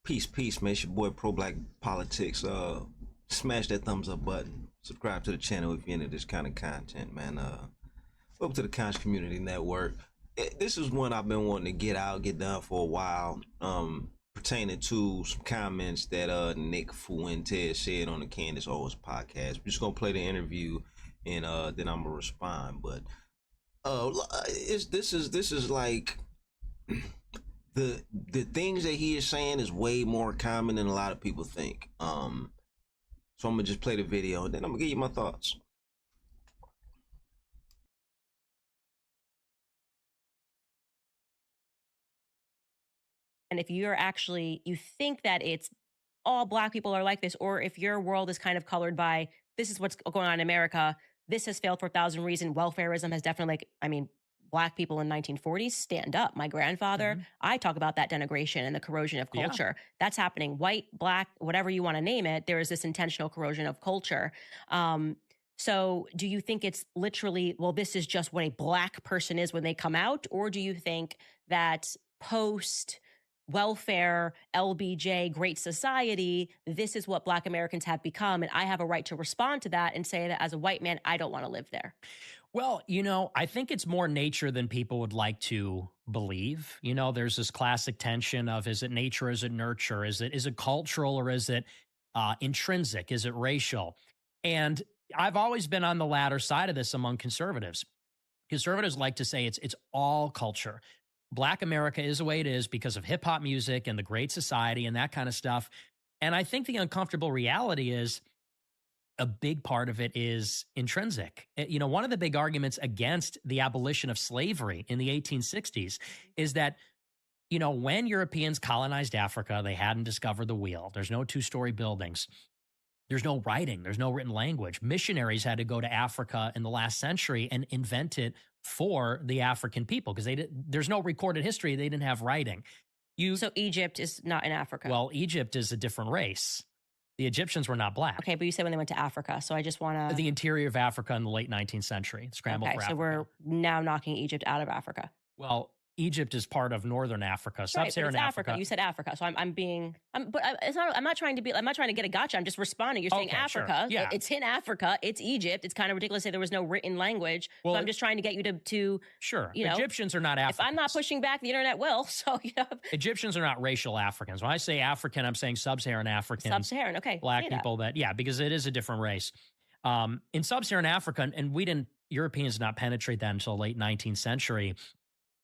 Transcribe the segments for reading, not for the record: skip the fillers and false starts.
Peace, peace, man. It's your boy Pro Black Politics. Smash that thumbs up button. Subscribe to the channel if you're into this kind of content, man. Welcome to the Conscious Community Network. This is one I've been wanting to get done for a while. Pertaining to some comments that Nick Fuentes said on the Candace Owens podcast. We're just gonna play the interview and then I'm gonna respond. But this is like the things that he is saying is way more common than a lot of people think. So I'm gonna just play the video and then I'm gonna give you my thoughts. And if you're actually, you think that it's all Black people are like this, or if your world is kind of colored by this is what's going on in America, this has failed for 1,000 reasons. Welfarism has definitely, Black people in 1940s, stand up. My grandfather, I talk about that denigration and the corrosion of culture. That's happening. White, Black, whatever you want to name it, there is this intentional corrosion of culture. So do you think it's literally, well, this is just what a Black person is when they come out? Or do you think that post welfare, LBJ, Great Society, this is what Black Americans have become, and I have a right to respond to that and say that as a white man, I don't want to live there? Well, I think it's more nature than people would like to believe. There's this classic tension of, is it nature, is it nurture, is it cultural, or is it intrinsic, is it racial? And I've always been on the latter side of this among conservatives. Conservatives like to say it's all culture. Black America is the way it is because of hip hop music and the Great Society and that kind of stuff. And I think the uncomfortable reality is a big part of it is intrinsic. One of the big arguments against the abolition of slavery in the 1860s is that, when Europeans colonized Africa, they hadn't discovered the wheel. There's no two-story buildings. There's no writing. There's no written language. Missionaries had to go to Africa in the last century and invent it for the African people because there's no recorded history. They didn't have writing. So Egypt is not in Africa. Well, Egypt is a different race. The Egyptians were not Black. Okay, but you said when they went to Africa, so I just want to... The interior of Africa in the late 19th century, scrambled for Africa. So we're now knocking Egypt out of Africa. Well, Egypt is part of northern Africa, sub-Saharan Africa. You said Africa, so I'm not trying to get a gotcha. I'm just responding. You're saying Africa. Sure. Yeah. It's in Africa. It's Egypt. It's kind of ridiculous to say there was no written language. Well, so I'm just trying to get you to sure. Egyptians are not Africans. If I'm not pushing back, the internet will. So Egyptians are not racial Africans. When I say African, I'm saying sub-Saharan Africans. Sub-Saharan, okay. Black people because it is a different race. In sub-Saharan Africa, and Europeans did not penetrate that until the late 19th century.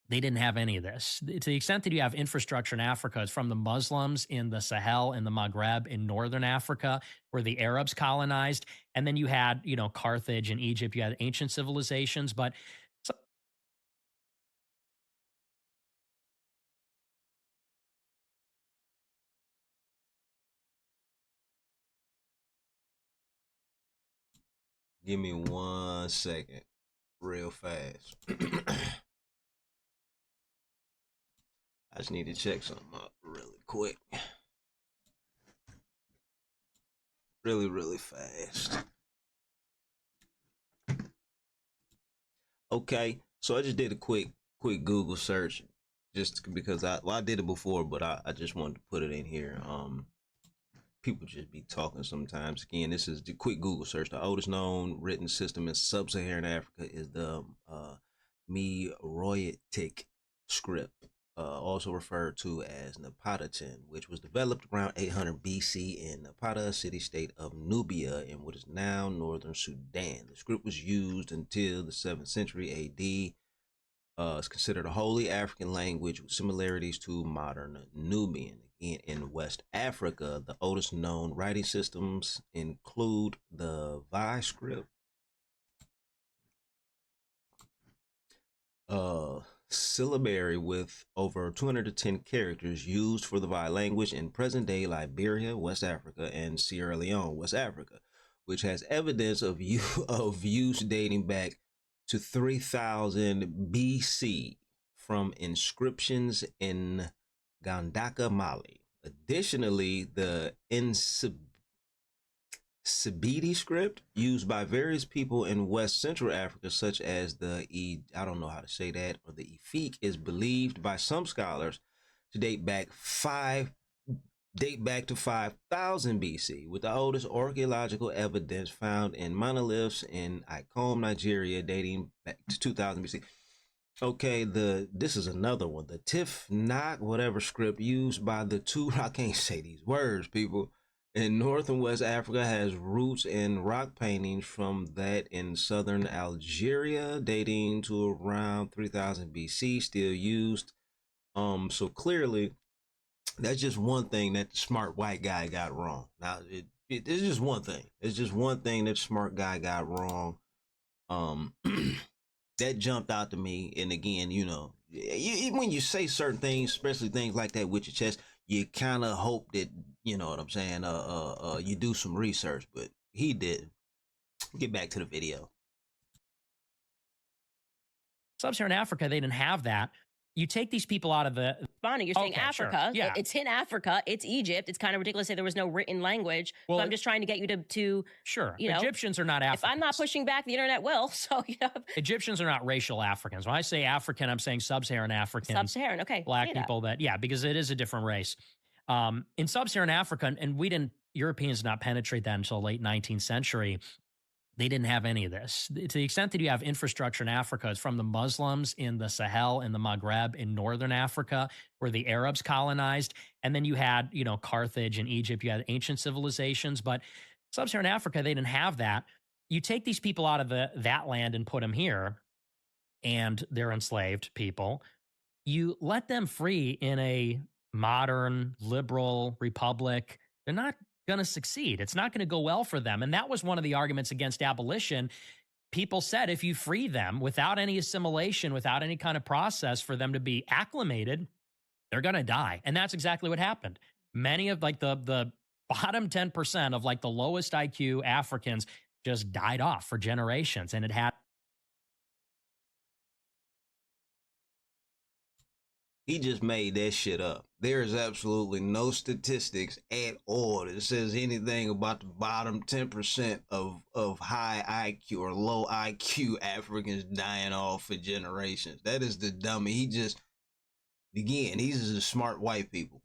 They didn't have any of this. To the extent that you have infrastructure in Africa, it's from the Muslims in the Sahel and the Maghreb in northern Africa, where the Arabs colonized. And then you had, Carthage and Egypt. You had ancient civilizations, but Give me 1 second, real fast. I just need to check something up really quick. Really fast. Okay, so I just did a quick Google search just because I did it before, but I just wanted to put it in here. People just be talking sometimes. Again, this is the quick Google search. The oldest known written system in sub-Saharan Africa is the Meroitic script. Also referred to as Napataten, which was developed around 800 BC in Napata, city-state of Nubia in what is now northern Sudan. The script was used until the 7th century AD. It's considered a wholly African language with similarities to modern Nubian. Again, in West Africa, the oldest known writing systems include the Vi script, syllabary with over 210 characters used for the Vi language in present-day Liberia, West Africa, and Sierra Leone, West Africa, which has evidence of use dating back to 3000 BC from inscriptions in Gandaka, Mali. Additionally, the Sabidi script used by various people in West Central Africa, such as the I don't know how to say that, or the Efik, is believed by some scholars to date back date back to 5000 BC, with the oldest archaeological evidence found in monoliths in Icom, Nigeria, dating back to 2000 BC. Okay, this is another one. The Tifnot whatever script used by the two I can't say these words, people, in North and West Africa has roots in rock paintings from that in southern Algeria, dating to around 3000 BC, still used. So clearly that's just one thing that the smart white guy got wrong. Now it's just one thing. It's just one thing that smart guy got wrong. That jumped out to me. And again, you know, when you say certain things, especially things like that with your chest, you kind of hope that, you know what I'm saying, you do some research, but he did. Get back to the video. Sub-Saharan Africa, they didn't have that. You take these people out of the... Bonnie, you're saying Okay, sure. Africa. Yeah. It's in Africa. It's Egypt. It's kind of ridiculous to say there was no written language. Well, so I'm just trying to get you to Sure. you know, Egyptians are not Africans. if I'm not pushing back, the internet will. So, you know, Egyptians are not racial Africans. When I say African, I'm saying Sub-Saharan Africans. Sub-Saharan. Okay. Black say that. people that, yeah, because it is a different race. In Sub-Saharan Africa, and Europeans did not penetrate that until late 19th century. They didn't have any of this. To the extent that you have infrastructure in Africa, it's from the Muslims in the Sahel and the Maghreb in northern Africa, where the Arabs colonized. And then you had, you know, Carthage and Egypt, you had ancient civilizations. But Sub-Saharan Africa, they didn't have that. You take these people out of that land and put them here, and they're enslaved people. You let them free in a modern, liberal republic. They're not going to succeed. It's not going to go well for them. And that was one of the arguments against abolition. People said if you free them without any assimilation, without any kind of process for them to be acclimated, they're going to die. And that's exactly what happened. Many of like the bottom 10% of like the lowest IQ Africans just died off for generations. And it had... He just made that shit up. There is absolutely no statistics at all that says anything about the bottom 10% of high IQ or low IQ Africans dying off for generations. That is the dummy. He just, again, these are the smart white people.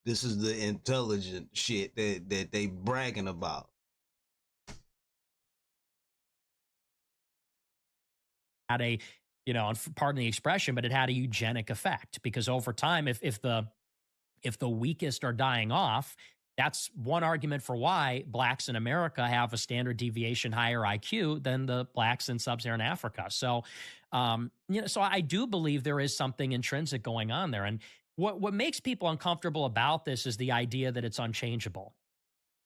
This is the intelligent shit that they bragging about. Had a, you know, pardon the expression, but it had a eugenic effect, because over time, if the weakest are dying off, that's one argument for why blacks in America have a standard deviation higher IQ than the blacks in sub-Saharan Africa. So, you know, so I do believe there is something intrinsic going on there. And what makes people uncomfortable about this is the idea that it's unchangeable.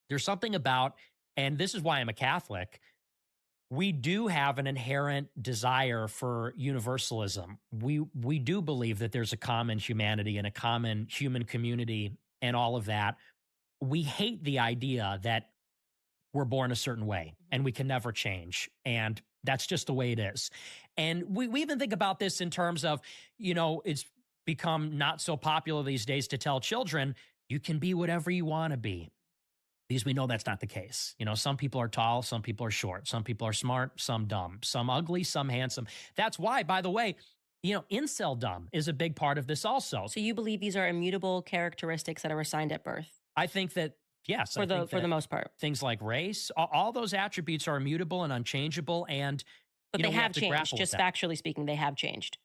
There's something about, and this is why I'm a Catholic, we do have an inherent desire for universalism. We do believe that there's a common humanity and a common human community and all of that. We hate the idea that we're born a certain way and we can never change. And that's just the way it is. And we even think about this in terms of, you know, it's become not so popular these days to tell children, you can be whatever you want to be. Because we know that's not the case. You know, some people are tall, some people are short, some people are smart, some dumb, some ugly, some handsome. That's why, by the way, you know, incel dumb is a big part of this also. So you believe these are immutable characteristics that are assigned at birth? I think that, yes. For the most part. Things like race, all those attributes are immutable and unchangeable. And but they have changed, just factually speaking, they have changed.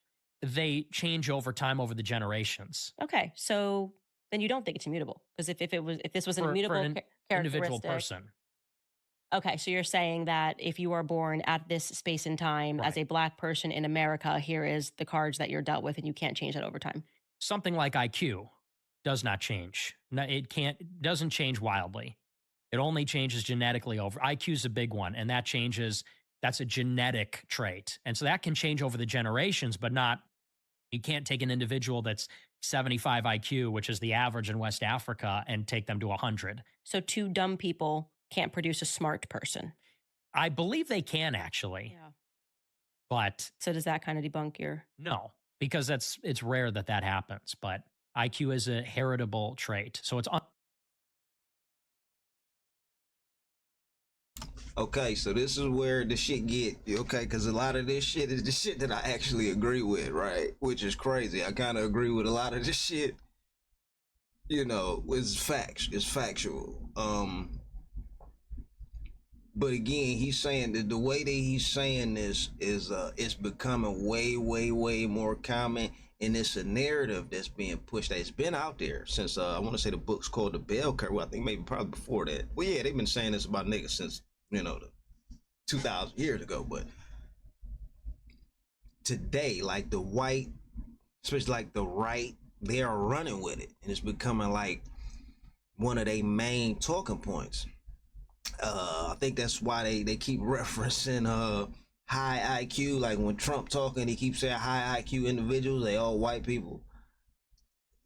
They change over time, over the generations. Okay, so then you don't think it's immutable, because if this was an immutable individual person. Okay, so you're saying that if you are born at this space and time as a black person in America, here is the cards that you're dealt with, and you can't change that over time. Something like IQ does not change. No, it doesn't change wildly. It only changes genetically over. IQ is a big one, and that changes. That's a genetic trait, and so that can change over the generations, but not. You can't take an individual that's 75 IQ, which is the average in West Africa, and take them to 100. So two dumb people can't produce a smart person. I believe they can, actually. Yeah. But so does that kind of debunk your... No, because it's rare that happens. But IQ is a heritable trait. So it's... Okay, so this is where the shit get, okay, because a lot of this shit is the shit that I actually agree with, right? Which is crazy. I kind of agree with a lot of this shit. you know, it's facts. It's factual. But again, he's saying that the way that he's saying this is it's becoming way more common, and it's a narrative that's being pushed. That it's been out there since I want to say the book's called The Bell Curve. Well, I think maybe probably before that. Well, yeah, they've been saying this about niggas since, you know, the 2,000 years ago. But today, like the white, especially like the right, they are running with it, and it's becoming like one of their main talking points. I think that's why they keep referencing high IQ. Like when Trump talking, he keeps saying high IQ individuals. They all white people.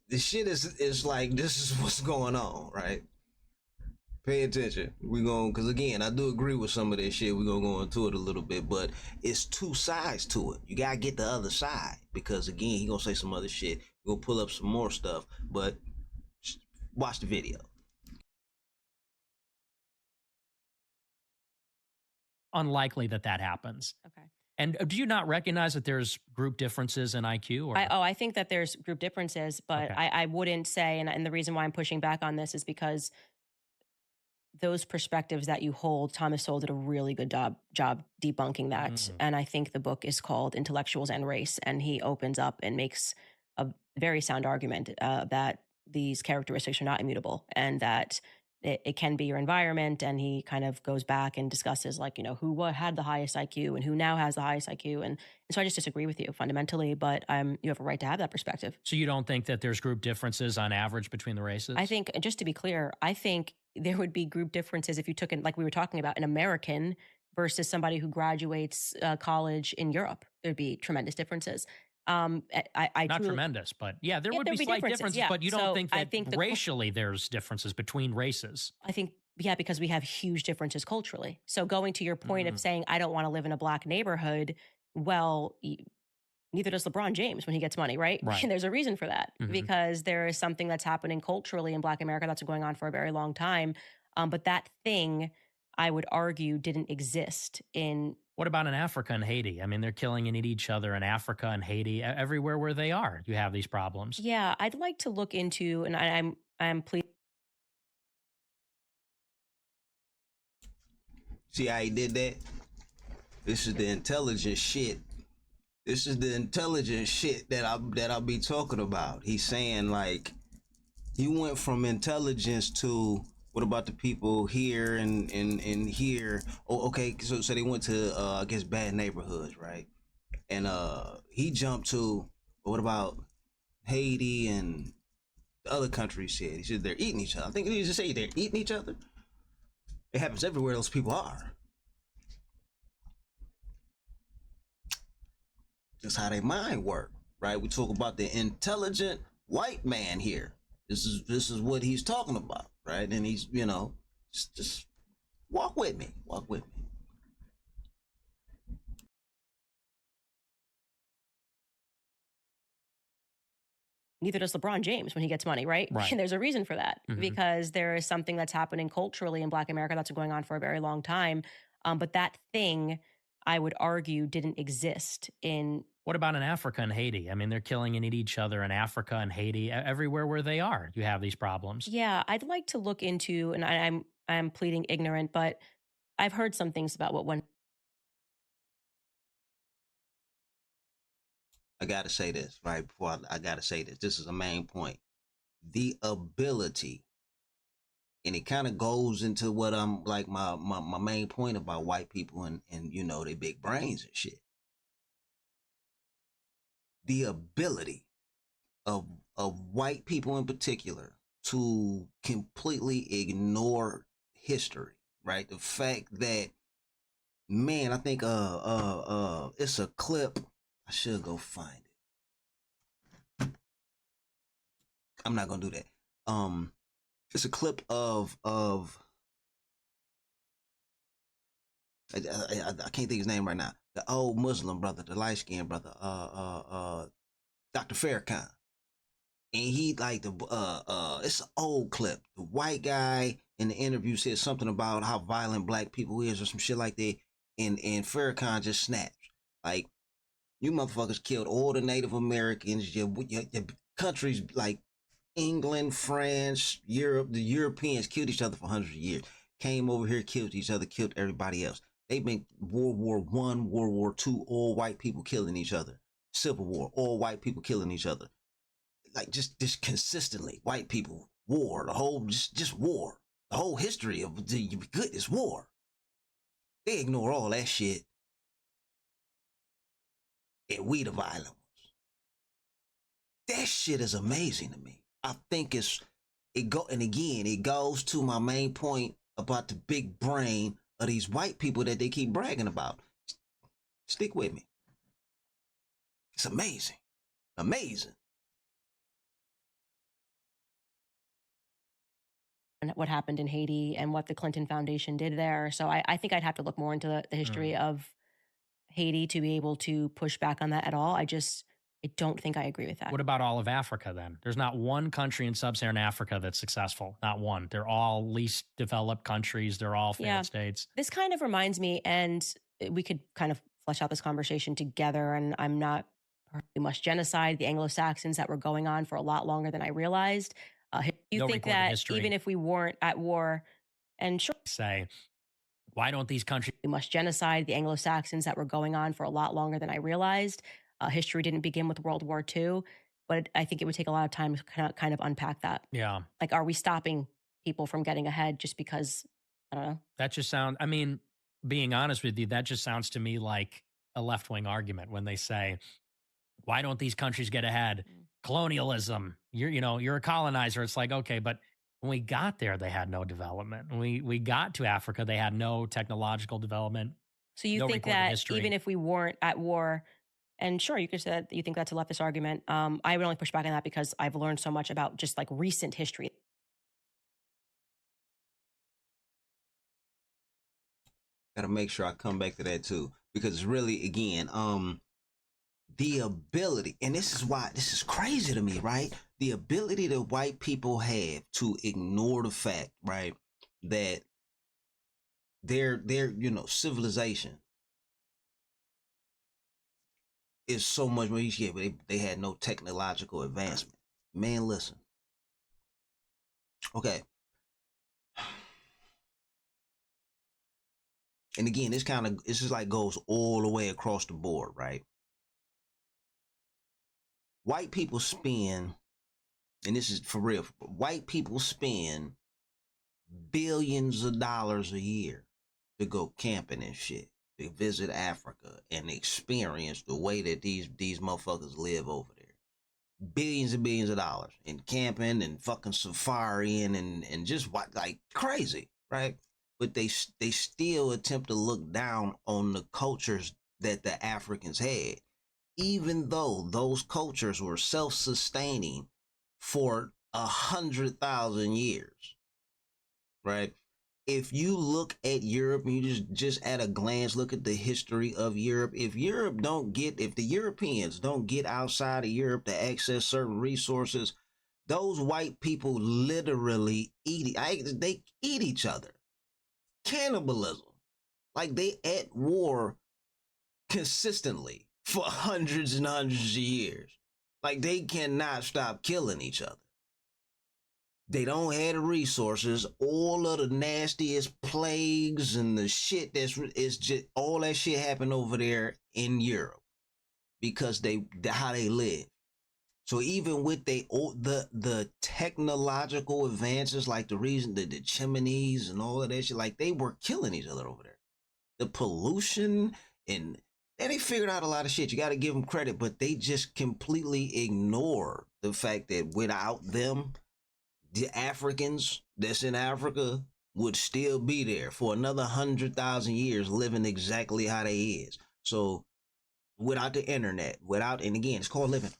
This shit is like, this is what's going on, right? Pay attention. We going, because again, I do agree with some of this shit. We're gonna go into it a little bit, but it's two sides to it. You gotta get the other side, because again, he gonna say some other shit. We're gonna pull up some more stuff, but watch the video. Unlikely that happens. Okay. And do you not recognize that there's group differences in IQ? Or? I think that there's group differences, but Okay. I wouldn't say, and the reason why I'm pushing back on this is because those perspectives that you hold, Thomas Sowell did a really good job debunking that. And I think the book is called Intellectuals and Race, and he opens up and makes a very sound argument that these characteristics are not immutable, and that it can be your environment. And he kind of goes back and discusses, like, you know, who had the highest IQ and who now has the highest IQ. And so I just disagree with you fundamentally, but you have a right to have that perspective. So you don't think that there's group differences on average between the races? I think, just to be clear, I think there would be group differences if you took in, like we were talking about, an American versus somebody who graduates college in Europe. There'd be tremendous differences. I Not truly, tremendous, but yeah, there would there'd be slight differences. yeah. But you don't So think I that think racially there's differences between races? I think, yeah, because we have huge differences culturally. So going to your point of saying, I don't want to live in a black neighborhood, well, neither does LeBron James when he gets money, right? Right. And there's a reason for that, because there is something that's happening culturally in Black America that's been going on for a very long time. But that thing, I would argue, didn't exist in. What about in Africa and Haiti? I mean, they're killing and eating each other in Africa and Haiti. Everywhere where they are, you have these problems. Yeah, I'd like to look into, and I'm pleased. See how he did that? This is the intelligent shit. This is the intelligent shit that I'll be talking about. He's saying, like, he went from intelligence to, what about the people here and here? Oh, okay. So they went to I guess bad neighborhoods, right? And he jumped to, what about Haiti and the other countries? He said they're eating each other. I think he just say they're eating each other. It happens everywhere those people are. Just how their mind work, right? We talk about the intelligent white man here. This is what he's talking about, right? And he's, you know, just walk with me. Walk with me. Neither does LeBron James when he gets money, right? Right. And there's a reason for that, because there is something that's happening culturally in Black America that's been going on for a very long time. But that thing, I would argue, didn't exist in. What about in Africa and Haiti? I mean, they're killing and eating each other in Africa and Haiti. Everywhere where they are, you have these problems. Yeah, I'd like to look into, and I'm pleading ignorant, but I've heard some things about what went. I gotta say this, right? Before I gotta say this. This is a main point. The ability, and it kind of goes into what I'm like my main point about white people and you know, they big brains and shit. The ability of white people in particular to completely ignore history, right? The fact that, man, I think it's a clip. I should go find it. I'm not gonna do that. It's a clip of I can't think his name right now. The old Muslim brother, the light skinned brother, Dr. Farrakhan. And he like it's an old clip. The white guy in the interview said something about how violent black people is or some shit like that. And Farrakhan just snapped. Like, you motherfuckers killed all the Native Americans. Your country's like England, France, Europe. The Europeans killed each other for hundreds of years. Came over here, killed each other, killed everybody else. They've been World War One, World War Two, all white people killing each other. Civil War, all white people killing each other. Like just consistently, white people, war, the whole just war. The whole history of the goodness war. They ignore all that shit. And we the violent ones. That shit is amazing to me. I think it goes to my main point about the big brain of these white people that they keep bragging about. Stick with me. It's amazing. Amazing. And what happened in Haiti and what the Clinton Foundation did there. So I think I'd have to look more into the history of Haiti to be able to push back on that at all. I don't think I agree with that. What about all of Africa then? There's not one country in sub-Saharan Africa that's successful. Not one. They're all least developed countries. They're all failed states. This kind of reminds me, and we could kind of flesh out this conversation together, and I'm not much genocide, the Anglo-Saxons that were going on for a lot longer than I realized. You No think recorded that history. even if we weren't at war, and sure, Say, why don't these countries much genocide, the Anglo-Saxons that were going on for a lot longer than I realized. History didn't begin with World War II, but I think it would take a lot of time to kind of unpack that. Yeah. Like, are we stopping people from getting ahead just because, I don't know. That just sounds, I mean, being honest with you, that just sounds to me like a left-wing argument when they say, why don't these countries get ahead? Colonialism, you're a colonizer. It's like, okay, but when we got there, they had no development. When we got to Africa, they had no technological development. So you No think recorded that history. even if we weren't at war, and sure, you could say that you think that's a leftist argument. I would only push back on that because I've learned so much about just like recent history. Gotta make sure I come back to that too. Because it's really, again, the ability, and this is why this is crazy to me, right? The ability that white people have to ignore the fact, right, that their civilization is so much more easier, but they had no technological advancement. Man, listen. Okay. And again, this just like goes all the way across the board, right? White people spend, and this is for real, white people spend billions of dollars a year to go camping and shit, to visit Africa and experience the way that these motherfuckers live over there. Billions and billions of dollars in camping and fucking safaring and just what, like crazy, right? But they still attempt to look down on the cultures that the Africans had, even though those cultures were self-sustaining for 100,000 years, right? If you look at Europe and you just at a glance look at the history of Europe, if the Europeans don't get outside of Europe to access certain resources, those white people literally they eat each other. Cannibalism. Like, they at war consistently for hundreds and hundreds of years. Like, they cannot stop killing each other. They don't have the resources. All of the nastiest plagues and the shit it's just all that shit happened over there in Europe because how they live. So even with the technological advances, like the chimneys and all of that shit, like they were killing each other over there. The pollution and they figured out a lot of shit. You got to give them credit, but they just completely ignore the fact that without them, the Africans that's in Africa would still be there for another 100,000 years, living exactly how they is. So without the internet, and again, it's called living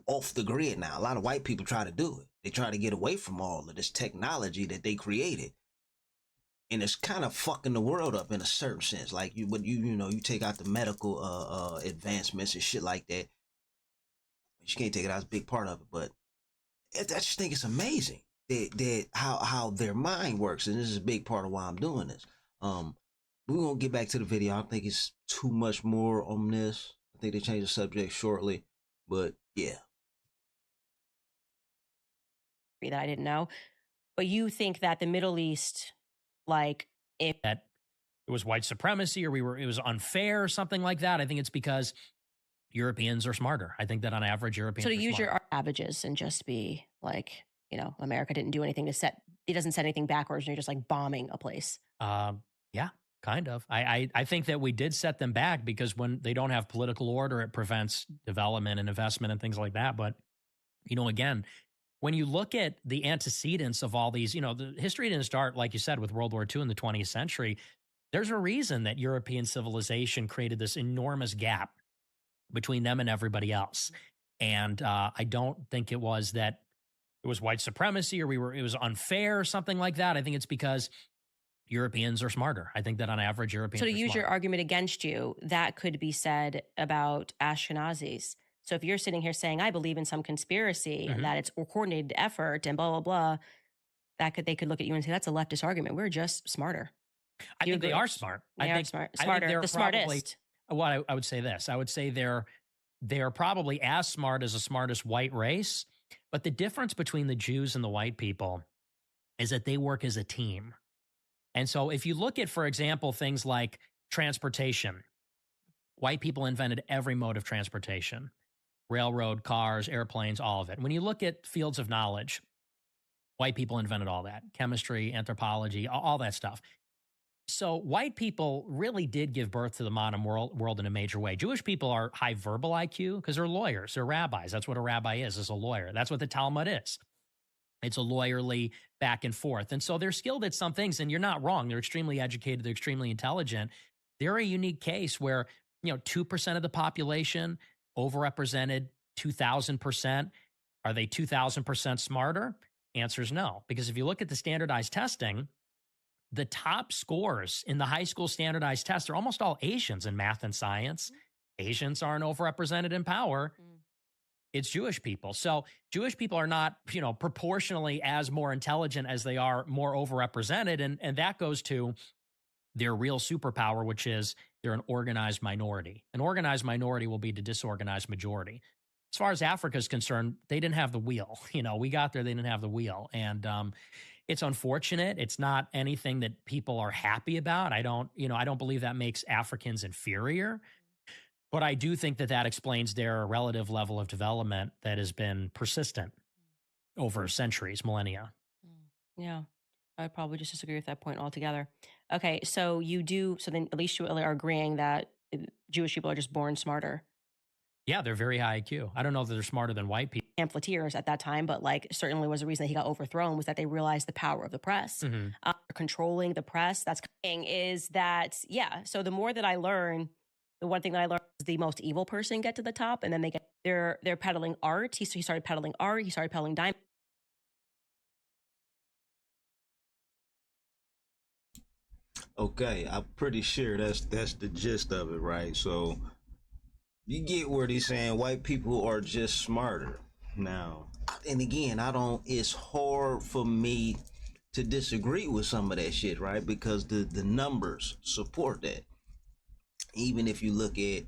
off the grid now. A lot of white people try to do it. They try to get away from all of this technology that they created. And it's kind of fucking the world up in a certain sense. Like you take out the medical advancements and shit like that. You can't take it out as a big part of it, but I just think it's amazing that how their mind works, and this is a big part of why I'm doing this. We're gonna get back to the video. I don't think it's too much more on this. I think they change the subject shortly, but yeah. that I didn't know. But you think that the Middle East, like, if That it was white supremacy or it was unfair or something like that. I think it's because Europeans are smarter. I think that on average, Europeans so to are use smarter. your averages and just be like, America didn't do anything it doesn't set anything backwards, and you're just like bombing a place. Yeah, kind of. I think that we did set them back because when they don't have political order, it prevents development and investment and things like that. But, again, when you look at the antecedents of all these, the history didn't start, like you said, with World War II in the 20th century. There's a reason that European civilization created this enormous gap between them and everybody else. And I don't think it was that it was white supremacy or it was unfair or something like that. I think it's because Europeans are smarter. I think that on average, Europeans So to are use your smarter. argument against you, that could be said about Ashkenazis. So if you're sitting here saying, I believe in some conspiracy Mhm. and that it's a coordinated effort and blah, blah, blah, they could look at you and say, that's a leftist argument. We're just smarter. I You think they agree? are smart. They I are think smart, I think smarter, they're the probably smartest. well, I would say this. I would say they're probably as smart as the smartest white race. But the difference between the Jews and the white people is that they work as a team. And so if you look at, for example, things like transportation, white people invented every mode of transportation: railroad, cars, airplanes, all of it. When you look at fields of knowledge, white people invented all that: chemistry, anthropology, all that stuff. So white people really did give birth to the modern world in a major way. Jewish people are high verbal IQ because they're lawyers, they're rabbis. That's what a rabbi is a lawyer. That's what the Talmud is. It's a lawyerly back and forth. And so they're skilled at some things, and you're not wrong. They're extremely educated, they're extremely intelligent. They're a unique case where, 2% of the population overrepresented 2,000%. Are they 2,000% smarter? Answer is no. Because if you look at the standardized testing, the top scores in the high school standardized tests are almost all Asians in math and science. Asians aren't overrepresented in power. It's Jewish people. So Jewish people are not, proportionally as more intelligent as they are more overrepresented. And that goes to their real superpower, which is they're an organized minority. An organized minority will be the disorganized majority. As far as Africa is concerned, they didn't have the wheel. We got there, they didn't have the wheel. And it's unfortunate. It's not anything that people are happy about. I don't believe that makes Africans inferior. But I do think that explains their relative level of development that has been persistent over centuries, millennia. Yeah, I'd probably just disagree with that point altogether. Okay, so then at least you are agreeing that Jewish people are just born smarter. Yeah, they're very high IQ. I don't know that they're smarter than white people. Pamphleteers at that time, but certainly was a reason that he got overthrown was that they realized the power of the press. Controlling the press. That's thing is that, yeah. So the more that I learn, the one thing that I learned is the most evil person get to the top, and then they're peddling art. He started peddling art. He started peddling diamonds. Okay, I'm pretty sure that's the gist of it, right? So you get where he's saying white people are just smarter. Now, and again, it's hard for me to disagree with some of that shit, right? Because the numbers support that. Even if you look at,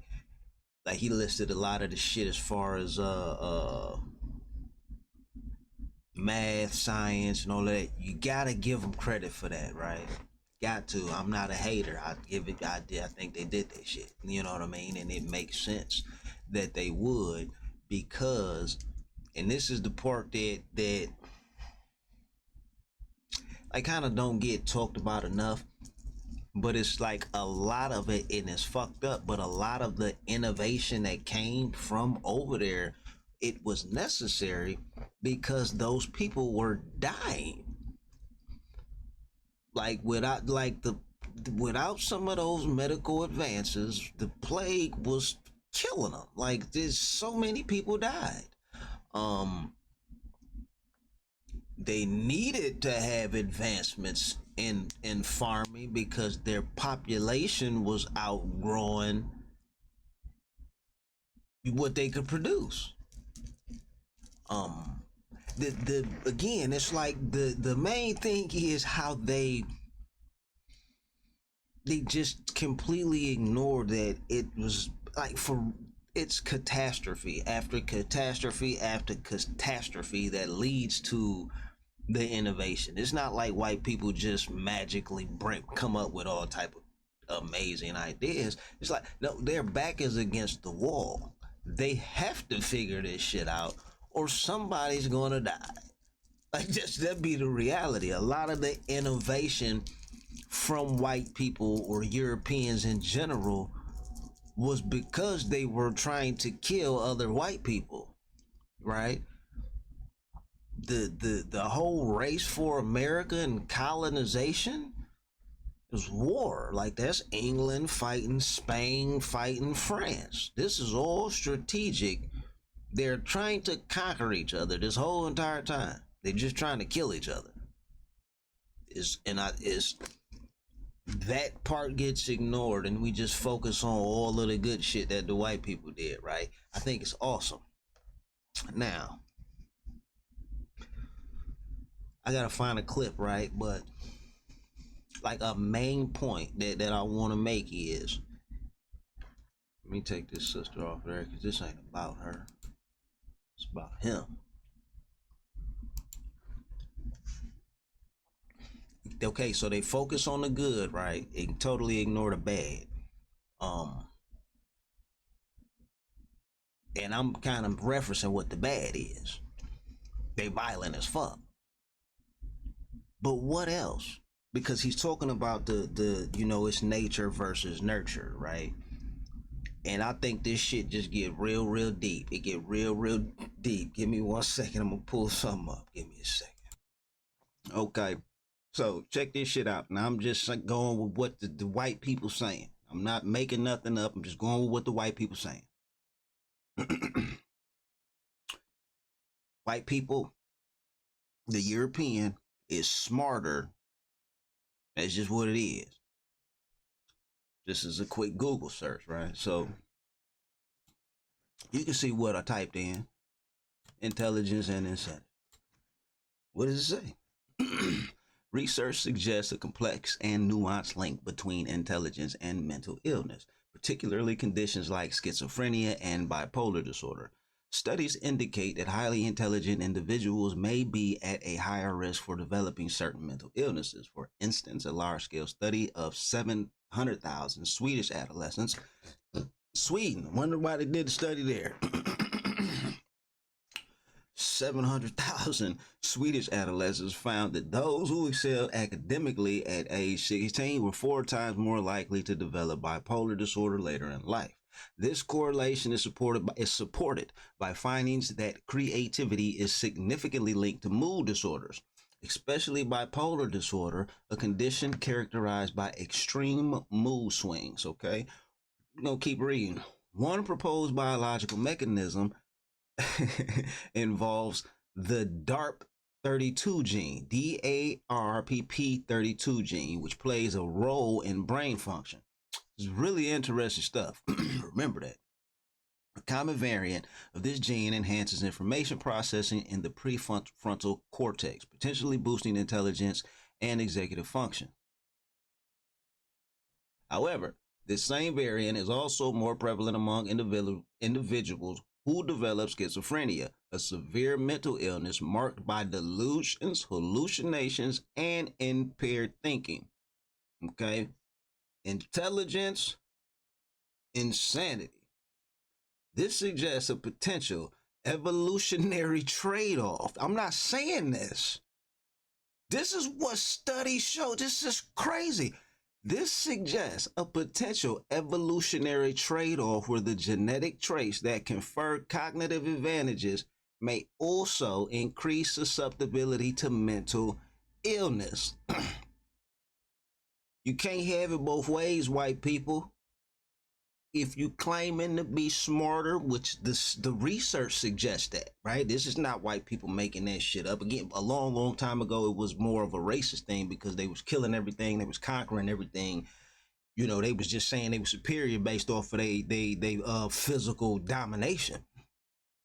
like, he listed a lot of the shit as far as math, science, and all that. You gotta give them credit for that, right? Got to. I'm not a hater. I think they did that shit. You know what I mean? And it makes sense that they would, because, and this is the part that I kind of don't get talked about enough, but it's like a lot of it, and it's fucked up, but a lot of the innovation that came from over there, it was necessary because those people were dying. Like, without some of those medical advances, the plague was killing them. Like, there's so many people died. They needed to have advancements in farming because their population was outgrowing what they could produce. Again, it's like the main thing is how they just completely ignored that it was like, for it's catastrophe after catastrophe after catastrophe that leads to the innovation. It's not like white people just magically come up with all type of amazing ideas. It's like, no, their back is against the wall. They have to figure this shit out or somebody's gonna die. Like, just that be the reality. A lot of the innovation from white people or Europeans in general was because they were trying to kill other white people, right? The whole race for America and colonization is war. Like, that's England fighting Spain, fighting France. This is all strategic. They're trying to conquer each other this whole entire time. They're just trying to kill each other. That part gets ignored and we just focus on all of the good shit that the white people did, right? I think it's awesome. Now, I gotta find a clip, right? But like a main point that I want to make is, let me take this sister off there because this ain't about her. It's about him. Okay, so they focus on the good, right? And totally ignore the bad. And I'm kind of referencing what the bad is. They violent as fuck. But what else? Because he's talking about the it's nature versus nurture, right? And I think this shit just get real deep. It get real deep. Give me 1 second. I'm gonna pull something up. Give me a second. Okay. So check this shit out. Now I'm just going with what the white people saying. I'm not making nothing up. I'm just going with what the white people saying. White people, the European is smarter. That's just what it is. This is a quick Google search, right? So you can see what I typed in. Intelligence and insanity. What does it say? Research suggests a complex and nuanced link between intelligence and mental illness, particularly conditions like schizophrenia and bipolar disorder. Studies indicate that highly intelligent individuals may be at a higher risk for developing certain mental illnesses. For instance, a large-scale study of 700,000 Swedish adolescents. Sweden, wonder why they did the study there. 700,000 Swedish adolescents found that those who excelled academically at age 16 were 4 times more likely to develop bipolar disorder later in life. This correlation is supported by findings that creativity is significantly linked to mood disorders, especially bipolar disorder, a condition characterized by extreme mood swings. Okay, we're gonna keep reading. One proposed biological mechanism involves the DARP32 gene, DARPP32 gene, which plays a role in brain function. It's really interesting stuff. Remember that. A common variant of this gene enhances information processing in the prefrontal cortex, potentially boosting intelligence and executive function. However, this same variant is also more prevalent among individuals who develop schizophrenia, a severe mental illness marked by delusions, hallucinations, and impaired thinking. Okay? Intelligence, insanity. This suggests a potential evolutionary trade-off. I'm not saying this. This is what studies show. This is crazy. This suggests a potential evolutionary trade-off where the genetic traits that confer cognitive advantages may also increase susceptibility to mental illness. You can't have it both ways, white people. If you claiming to be smarter, which the research suggests that, right? This is not white people making that shit up. Again, a long time ago, it was more of a racist thing because they was killing everything, they was conquering everything. You know, they was just saying they were superior based off of they physical domination.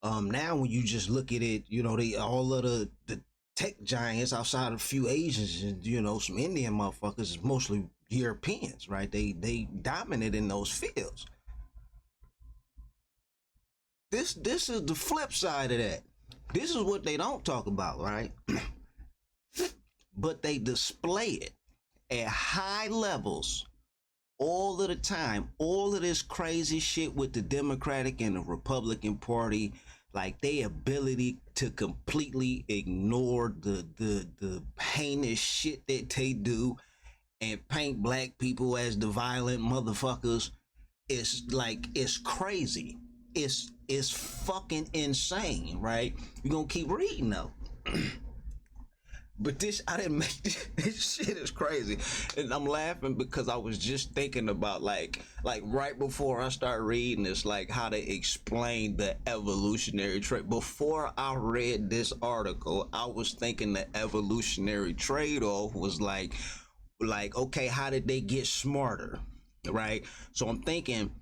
Now when you just look at it, you know, they all of the tech giants outside of a few Asians and, you know, some Indian motherfuckers is mostly Europeans, right? They dominate in those fields. this is the flip side of that. This is what they don't talk about, right? But they display it at high levels all of the time. All of this crazy shit with the Democratic and the Republican Party, like their ability to completely ignore the heinous shit that they do and paint black people as the violent motherfuckers. It's like, it's crazy. It's fucking insane, right? You're gonna keep reading though. But this, I didn't make this shit is crazy. And I'm laughing because I was just thinking about like right before I start reading this, like how they explain the evolutionary trade. Before I read this article, I was thinking the evolutionary trade-off was like, okay, how did they get smarter? Right? So I'm thinking,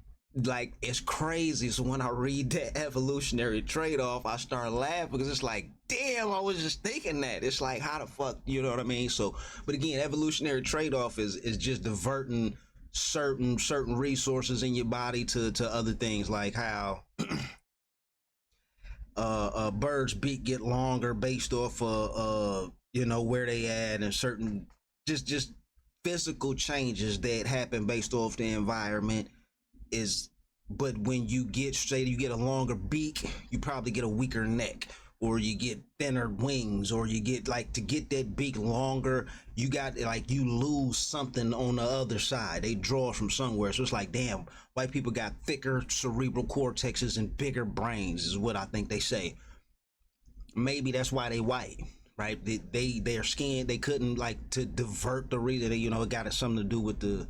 like, it's crazy. So when I read that evolutionary trade-off, I start laughing because it's like, damn, I was just thinking that. It's like, how the fuck, you know what I mean? So, but again, evolutionary trade-off is just diverting certain resources in your body to other things, like how a bird's beak get longer based off you know, where they at, and certain just physical changes that happen based off the environment. Is, but when you get, say you get a longer beak, you probably get a weaker neck, or you get thinner wings, or you get, like, to get that beak longer, you got, like, you lose something on the other side. They draw from somewhere. So it's like, damn, white people got thicker cerebral cortexes and bigger brains, is what I think they say. Maybe that's why they white, right? Their skin, they couldn't, like, to divert the reason, you know, it got something to do with the,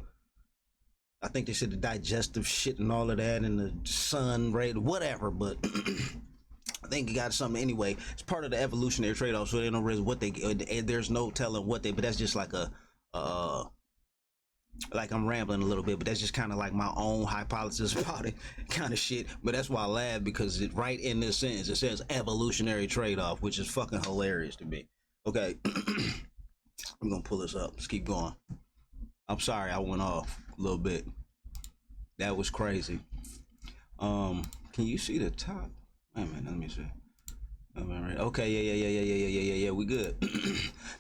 I think they said the digestive shit and all of that, and the sun rate, whatever. But I think it got something anyway. It's part of the evolutionary trade-off, so they don't realize what they. And there's no telling what they. But that's just like a, like I'm rambling a little bit, but that's just kind of like my own hypothesis about it, kind of shit. But that's why I laugh, because it right in this sentence it says evolutionary trade-off, which is fucking hilarious to me. Okay, I'm gonna pull this up. Let's keep going. I'm sorry I went off a little bit. That was crazy. Can you see the top? Wait a minute, let me see. Okay, yeah, we good.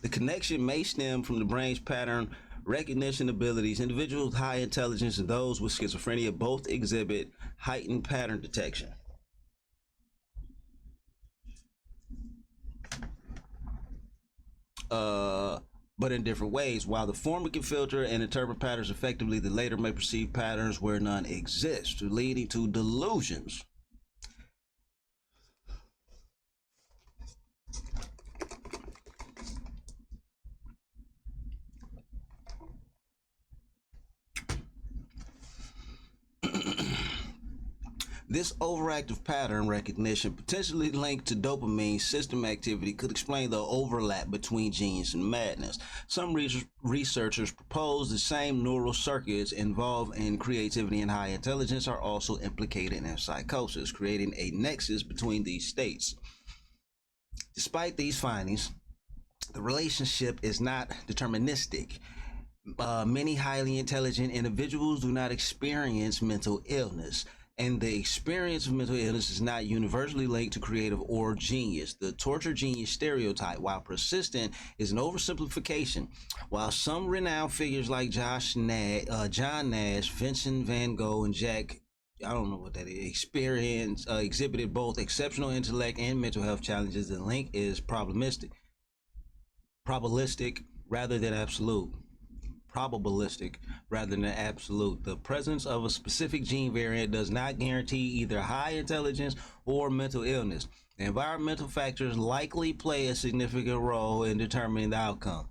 The connection may stem from the brain's pattern recognition abilities. Individuals with high intelligence and those with schizophrenia both exhibit heightened pattern detection. But in different ways. While the former can filter and interpret patterns effectively, the later may perceive patterns where none exist, leading to delusions. This overactive pattern recognition, potentially linked to dopamine system activity, could explain the overlap between genius and madness. Some researchers propose the same neural circuits involved in creativity and high intelligence are also implicated in psychosis, creating a nexus between these states. Despite these findings, the relationship is not deterministic. Many highly intelligent individuals do not experience mental illness, and the experience of mental illness is not universally linked to creative or genius. The tortured genius stereotype, while persistent, is an oversimplification. While some renowned figures like John Nash, Vincent van Gogh, and Jack, I don't know what that is, exhibited both exceptional intellect and mental health challenges, the link is probabilistic rather than absolute. Probabilistic rather than absolute. The presence of a specific gene variant does not guarantee either high intelligence or mental illness. The environmental factors likely play a significant role in determining the outcome.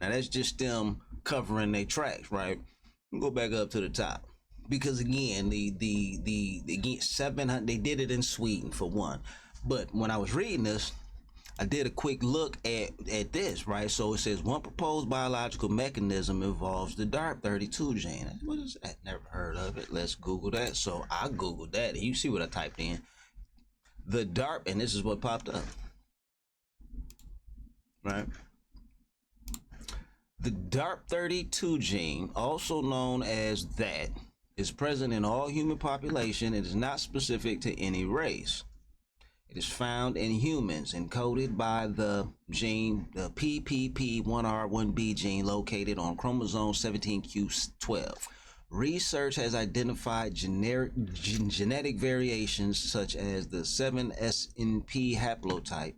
Now that's just them covering their tracks, right? Go back up to the top, because again, the 700, they did it in Sweden for one. But when I was reading this, I did a quick look at this, right? So it says one proposed biological mechanism involves the DARP32 gene. What is that? Never heard of it. Let's Google that. So I Googled that, and you see what I typed in. The DARP, and this is what popped up, right? The DARP32 gene, also known as that, is present in all human population and is not specific to any race. It is found in humans, encoded by the gene, the PPP1R1B gene located on chromosome 17q12. Research has identified genetic variations such as the 7SNP haplotype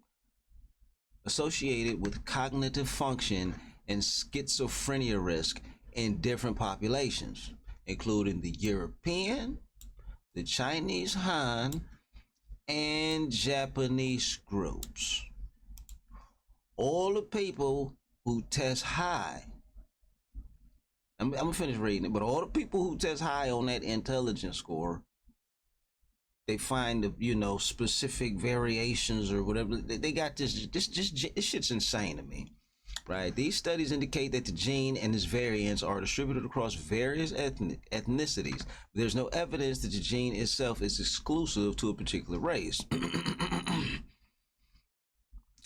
associated with cognitive function and schizophrenia risk in different populations, including the European, the Chinese Han, and Japanese groups. All the people who test high, I'm gonna finish reading it, but all the people who test high on that intelligence score, they find the specific variations or whatever. They got this shit's insane to me. Right. These studies indicate that the gene and its variants are distributed across various ethnicities. There's no evidence that the gene itself is exclusive to a particular race.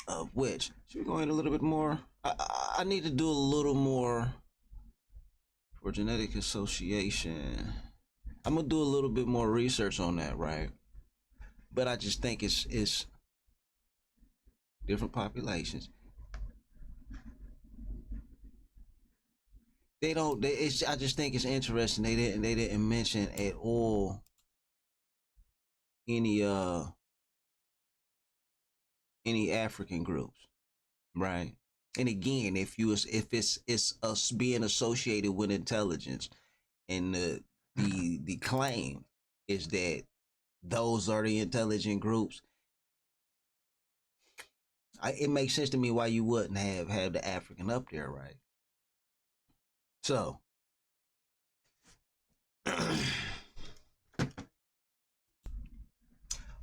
Of which, should we go in a little bit more? I need to do a little more for genetic association. I'm gonna do a little bit more research on that, right? But I just think it's different populations. I just think it's interesting. They didn't mention at all any African groups, right? And again, if it's us being associated with intelligence, and the claim is that those are the intelligent groups, it makes sense to me why you wouldn't have the African up there, right? So,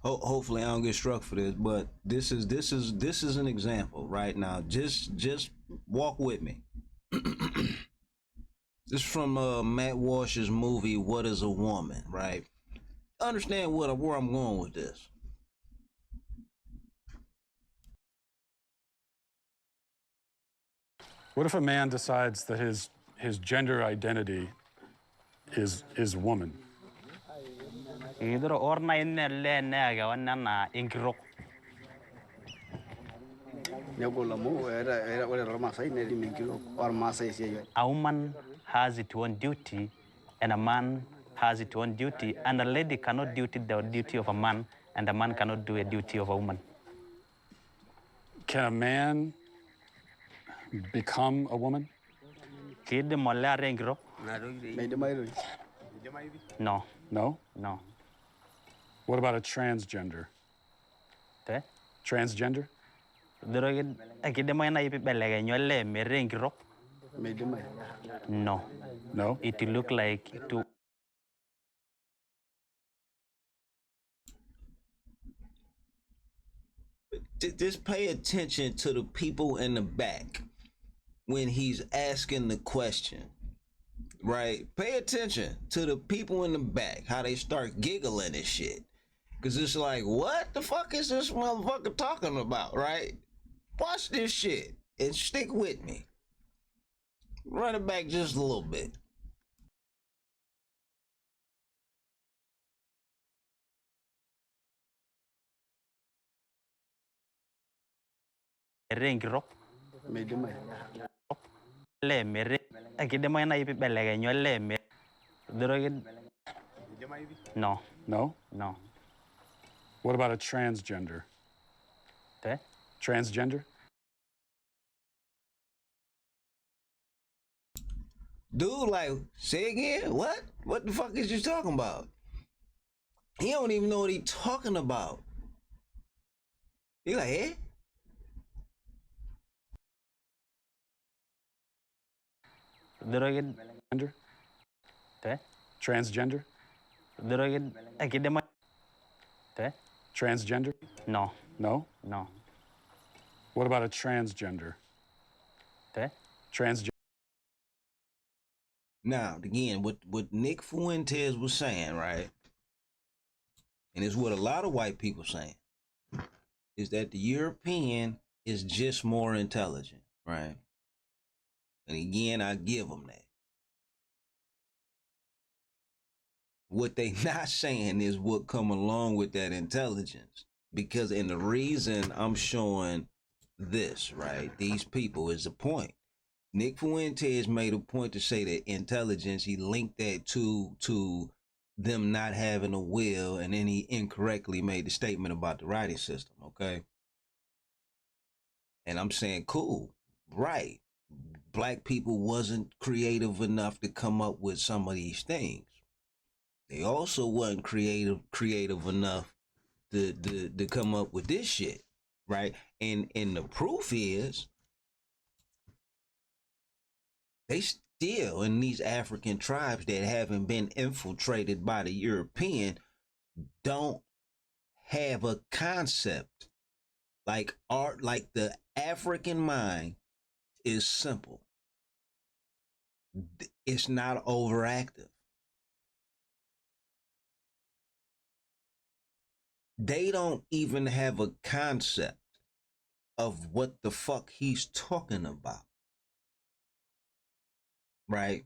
hopefully I don't get struck for this, but this is an example right now. Just walk with me. This is from Matt Walsh's movie What Is a Woman, right? Understand where I'm going with this. What if a man decides that his gender identity is woman? Idro orna inne le nega wanna inkiro. A woman has its own duty, and a man has its own duty, and a lady cannot do the duty of a man, and a man cannot do a duty of a woman. Can a man become a woman? Kid molla rengiro? No. No? No. What about a transgender? Te? Transgender? Doro akide mo na ipibelega nyole me rengiro? No. No? It look like to. Just pay attention to the people in the back when he's asking the question, right? Pay attention to the people in the back, how they start giggling and shit. Because it's like, what the fuck is this motherfucker talking about, right? Watch this shit and stick with me. Run it back just a little bit. Rengiro? Le mere akide mo na ipibelega nyole me. Doro no. No? No. What about a transgender? Te? Transgender? Dude, like, say again? What? What the fuck is you talking about? He don't even know what he talking about. He like, eh? Gender? Te? Transgender? Akide mo. Te? Transgender? No. No? No. What about a transgender? Te? Transgender? Now, again, what Nick Fuentes was saying, right? And it's what a lot of white people saying, is that the European is just more intelligent, right? And again, I give them that. What they not saying is what come along with that intelligence. Because, and the reason I'm showing this, right, these people is the point. Nick Fuentes made a point to say that intelligence, he linked that to them not having a will, and then he incorrectly made the statement about the writing system, okay? And I'm saying, cool, right. Black people wasn't creative enough to come up with some of these things. They also wasn't creative enough to come up with this shit, right? And the proof is they still, in these African tribes that haven't been infiltrated by the European, don't have a concept like art. Like the African mind is simple. It's not overactive. They don't even have a concept of what the fuck he's talking about. Right?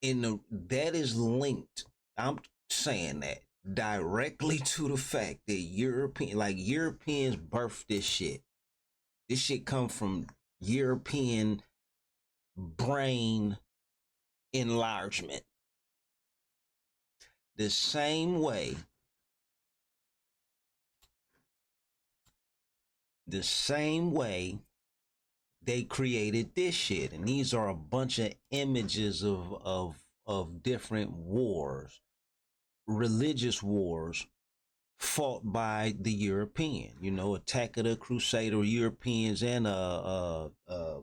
That is linked, I'm saying that, directly to the fact that Europeans birthed this shit. This shit come from European brain enlargement. The same way they created this shit. And these are a bunch of images of different wars, religious wars fought by the European, Attack of the Crusader Europeans and what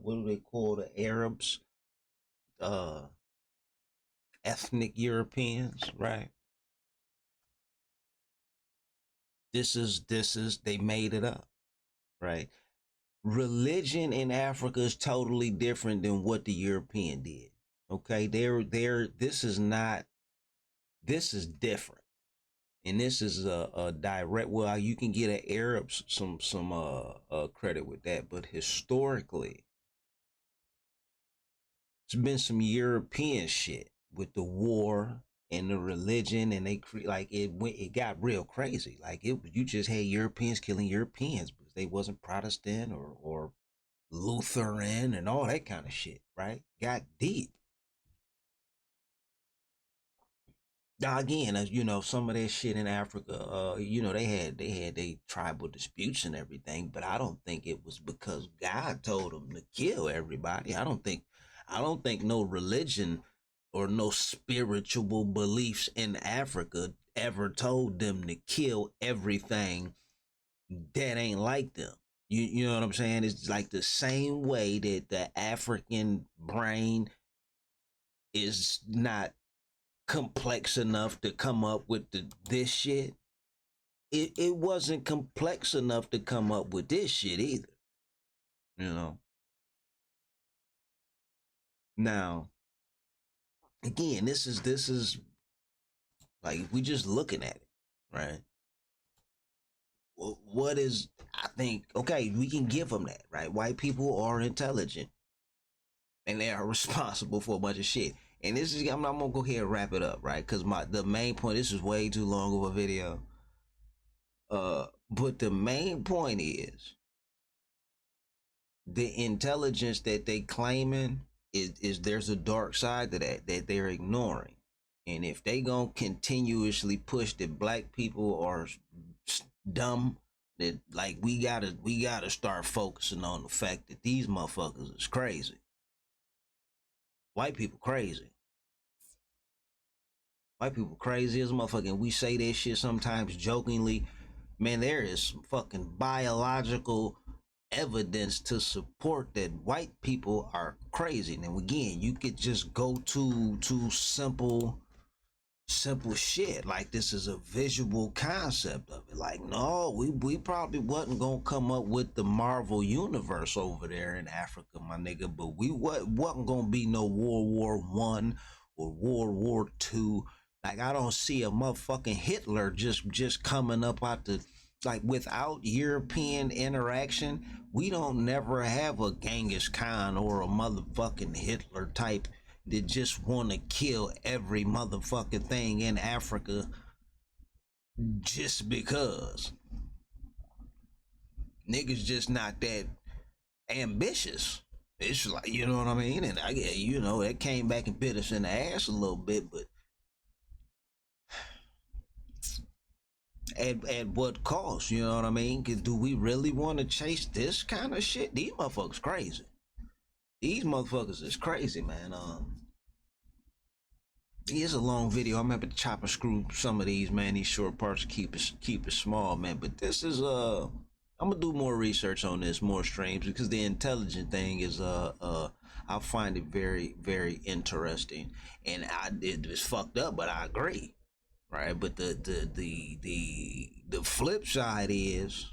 do they call the Arabs? Ethnic Europeans, right? This is they made it up, right? Religion in Africa is totally different than what the European did. Okay, this is different. And this is a direct, well, you can get an Arab some credit with that, but historically it's been some European shit with the war and the religion, and it got real crazy. Like you just had Europeans killing Europeans because they wasn't Protestant or Lutheran and all that kind of shit, right? Got deep. Now again, as some of that shit in Africa, they had their tribal disputes and everything, but I don't think it was because God told them to kill everybody. I don't think no religion or no spiritual beliefs in Africa ever told them to kill everything that ain't like them. You know what I'm saying? It's like the same way that the African brain is not complex enough to come up with this shit. It wasn't complex enough to come up with this shit either. Now, again, this is like, if we just looking at it, right? What is, I think, okay, we can give them that, right? White people are intelligent and they are responsible for a bunch of shit. And this is, I'm gonna go ahead and wrap it up, right? Because the main point, this is way too long of a video. But the main point is the intelligence that they claiming is there's a dark side to that they're ignoring. And if they gonna continuously push that black people are dumb, that like we gotta start focusing on the fact that these motherfuckers is crazy. White people crazy. White people crazy as a motherfucker. We say that shit sometimes jokingly. Man, there is some fucking biological evidence to support that white people are crazy. And again, you could just go to simple shit. Like, this is a visual concept of it. Like, no, we probably wasn't gonna come up with the Marvel universe over there in Africa, my nigga. But we wasn't gonna be no World War I or World War II. Like, I don't see a motherfucking Hitler just coming up out the, like, without European interaction. We don't never have a Genghis Khan or a motherfucking Hitler type that just want to kill every motherfucking thing in Africa just because. Niggas just not that ambitious. It's like, you know what I mean? And I get, you know, it came back and bit us in the ass a little bit, but at what cost? You know what I mean? Cause do we really want to chase this kind of shit? These motherfuckers crazy. These motherfuckers is crazy, man. It's a long video. I'm gonna have to chop and screw some of these, man. These short parts keep it small, man. But this is I'm gonna do more research on this, more streams, because the intelligent thing is I find it very, very interesting, and it was fucked up, but I agree, right? But the flip side is,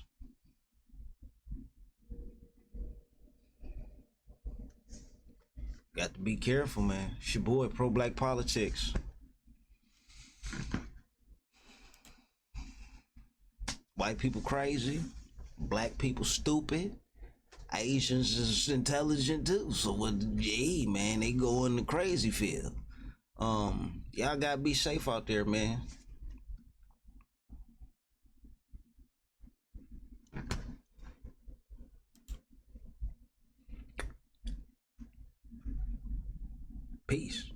got to be careful, man. It's your boy, Pro Black Politics. White people crazy, black people stupid, Asians is intelligent too. So what? Yeah, man, they go in the crazy field. Y'all gotta be safe out there, man. Peace.